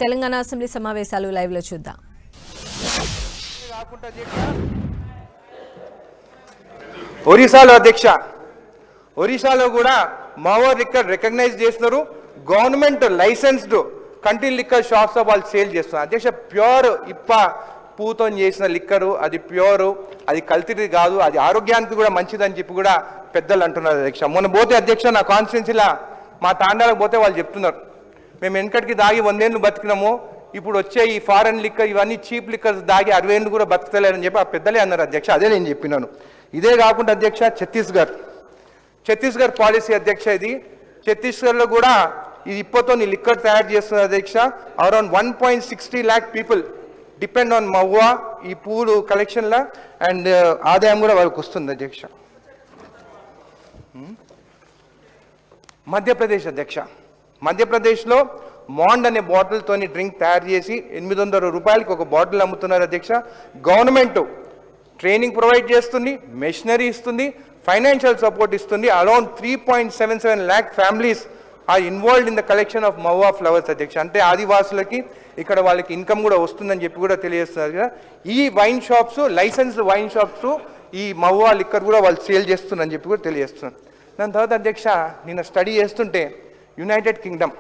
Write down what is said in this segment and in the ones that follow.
Telangana assembly సమావేశాలు live లో చూద్దాం. ఒరిస్సాలో కూడా మావో లిక్కర్ రికగ్నైజ్ చేస్తున్నారు. Government licensed country liquor shops వాళ్ళు సేల్ చేస్తున్నారు. అధ్యక్ష, ప్యూర్ ఇప్ప పూతో చేసిన లిక్కరు, అది ప్యూరు, అది కల్తీది కాదు, అది ఆరోగ్యానికి కూడా మంచిదని చెప్పి కూడా పెద్దలు అంటున్నారు. అధ్యక్ష, మొన్న పోతే అధ్యక్ష నా కాన్స్టిట్యున్సీలా మా తాండాలకు పోతే వాళ్ళు చెప్తున్నారు, మేము వెనకటికి దాగి 100 ఏళ్ళు బతికినాము, ఇప్పుడు వచ్చే ఈ ఫారెన్ లిక్కర్ ఇవన్నీ చీప్ లిక్కర్స్ దాగి 60 ఏళ్ళు కూడా బతకలేరని చెప్పి ఆ పెద్దలే అన్నారు. అధ్యక్ష, అదే నేను చెప్పినాను. ఇదే కాకుండా అధ్యక్ష, ఛత్తీస్గఢ్ పాలసీ అధ్యక్ష, ఇది ఛత్తీస్గఢ్లో కూడా ఇది ఇప్పతో లిక్కర్ తయారు చేస్తున్నారు. అధ్యక్ష, around 1.60 lakh people depend on mahua, ఈ పూలు కలెక్షన్లా, అండ్ ఆదాయం కూడా వాళ్ళకి వస్తుంది. అధ్యక్ష, మధ్యప్రదేశ్ అధ్యక్ష, మధ్యప్రదేశ్లో మాండ్ అనే బాటిల్తోని డ్రింక్ తయారు చేసి 800 రూపాయలకి ఒక బాటిల్ అమ్ముతున్నారు. అధ్యక్ష, గవర్నమెంట్ ట్రైనింగ్ ప్రొవైడ్ చేస్తుంది, మెషినరీ ఇస్తుంది, ఫైనాన్షియల్ సపోర్ట్ ఇస్తుంది. Around 3.77 lakh families are involved in the collection of mahua flowers. అధ్యక్ష, అంటే ఆదివాసులకి ఇక్కడ వాళ్ళకి ఇన్కమ్ కూడా వస్తుందని చెప్పి కూడా తెలియజేస్తున్నారు కదా. ఈ wine shops, licensed wine shops, ఈ మవ్వా లిక్కర్ కూడా వాళ్ళు సేల్ చేస్తున్నారని చెప్పి కూడా తెలియజేస్తున్నారు. దాని తర్వాత అధ్యక్ష, నిన్న స్టడీ చేస్తుంటే యునైటెడ్ కింగ్డమ్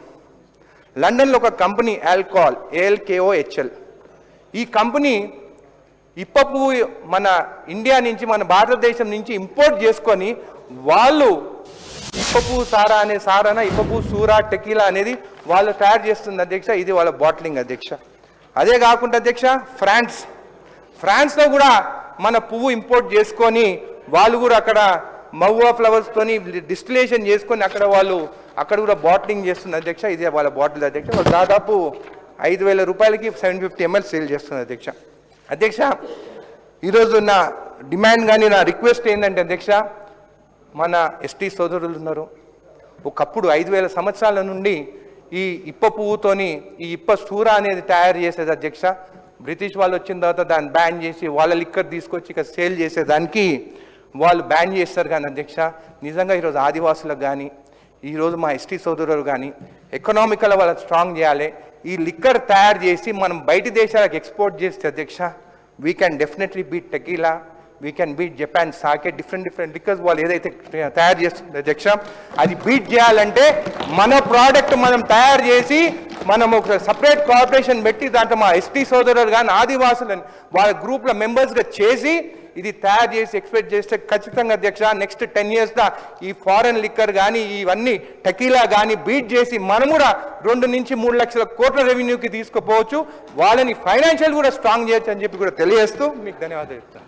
లండన్లో ఒక కంపెనీ ఆల్కహాల్ ALKOHL, ఈ కంపెనీ ఇప్ప పువ్వు మన ఇండియా నుంచి, మన భారతదేశం నుంచి ఇంపోర్ట్ చేసుకొని వాళ్ళు ఇప్ప పువ్వు సారానా ఇప్ప పువ్వు సూరా టెకీలా అనేది వాళ్ళు తయారు చేస్తుంది. అధ్యక్ష, ఇది వాళ్ళ బాటిలింగ్. అధ్యక్ష, అదే కాకుండా అధ్యక్ష, ఫ్రాన్స్లో కూడా మన పువ్వు ఇంపోర్ట్ చేసుకొని వాళ్ళు కూడా అక్కడ మవ్వా ఫ్లవర్స్తోని డిస్టిలేషన్ చేసుకొని అక్కడ కూడా బాటిలింగ్ చేస్తుంది. అధ్యక్ష, ఇదే వాళ్ళ బాటిల్. అధ్యక్ష, వాళ్ళు దాదాపు 5,000 రూపాయలకి 750 ml సేల్ చేస్తుంది. అధ్యక్ష, ఈరోజు నా డిమాండ్ కానీ నా రిక్వెస్ట్ ఏంటంటే అధ్యక్ష, మన ఎస్టీ సోదరులు ఉన్నారు, ఒకప్పుడు 5,000 సంవత్సరాల నుండి ఈ ఇప్ప పువ్వుతోని ఈ ఇప్ప సూర అనేది తయారు చేసేది. అధ్యక్ష, బ్రిటిష్ వాళ్ళు వచ్చిన తర్వాత దాన్ని బ్యాన్ చేసి వాళ్ళ లిక్కర్ తీసుకొచ్చి ఇక్కడ సేల్ చేసేదానికి వాళ్ళు బ్యాన్ చేస్తారు. కానీ అధ్యక్ష, నిజంగా ఈరోజు ఆదివాసులకు కానీ, ఈరోజు మా ఎస్టీ సోదరులు కానీ ఎకనామికల్ వాళ్ళకి స్ట్రాంగ్ చేయాలి. ఈ లిక్కర్ తయారు చేసి మనం బయటి దేశాలకు ఎక్స్పోర్ట్ చేస్తే అధ్యక్ష, we can definitely beat tequila, we can beat Japan Sake, different liquors వాళ్ళు ఏదైతే తయారు చేస్తుంది. అధ్యక్ష, అది బీట్ చేయాలంటే మన ప్రోడక్ట్ మనం తయారు చేసి మనం ఒక సపరేట్ కార్పొరేషన్ పెట్టి దాంట్లో మా ఎస్టీ సోదరులు కానీ ఆదివాసులని వాళ్ళ గ్రూప్ల మెంబర్స్గా చేసి ఇది తయారు చేసి ఎక్స్పెక్ట్ చేస్తే ఖచ్చితంగా అధ్యక్ష నెక్స్ట్ 10 years ఈ ఫారెన్ లిక్కర్ కానీ ఇవన్నీ టెకీలా కానీ బీట్ చేసి మనం కూడా 2 నుంచి 3 లక్షల కోట్ల రెవెన్యూకి తీసుకుపోవచ్చు. వాళ్ళని ఫైనాన్షియల్ కూడా స్ట్రాంగ్ చేయొచ్చు అని చెప్పి కూడా తెలియజేస్తూ మీకు ధన్యవాదాలు చెప్తాను.